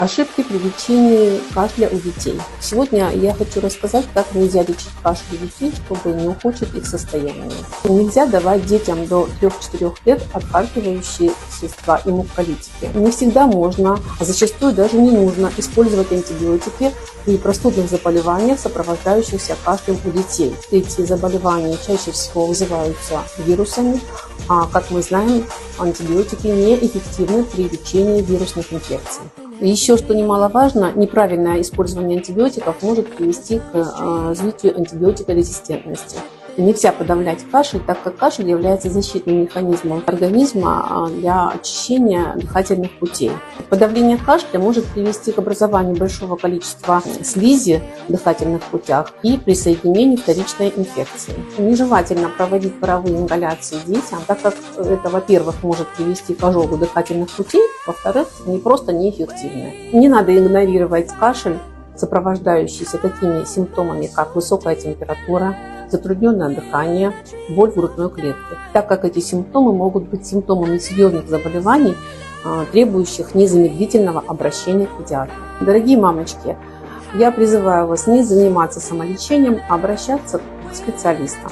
Ошибки при лечении кашля у детей. Сегодня я хочу рассказать, как нельзя лечить кашель у детей, чтобы не ухудшить их состояние. Нельзя давать детям до 3-4 лет откаркивающие средства и мукколитики. Не всегда можно, а зачастую даже не нужно использовать антибиотики при простудных заболеваниях, сопровождающихся кашлем у детей. Эти заболевания чаще всего вызываются вирусами, а, как мы знаем, антибиотики неэффективны при лечении вирусных инфекций. Еще, что немаловажно, неправильное использование антибиотиков может привести к развитию антибиотикорезистентности. Нельзя подавлять кашель, так как кашель является защитным механизмом организма для очищения дыхательных путей. Подавление кашля может привести к образованию большого количества слизи в дыхательных путях и присоединению вторичной инфекции. Нежелательно проводить паровые ингаляции детям, так как это, во-первых, может привести к ожогу дыхательных путей, во-вторых, они просто неэффективны. Не надо игнорировать кашель, сопровождающийся такими симптомами, как высокая температура, затрудненное дыхание, боль в грудной клетке, так как эти симптомы могут быть симптомами серьезных заболеваний, требующих незамедлительного обращения к педиатру. Дорогие мамочки, я призываю вас не заниматься самолечением, а обращаться к специалистам.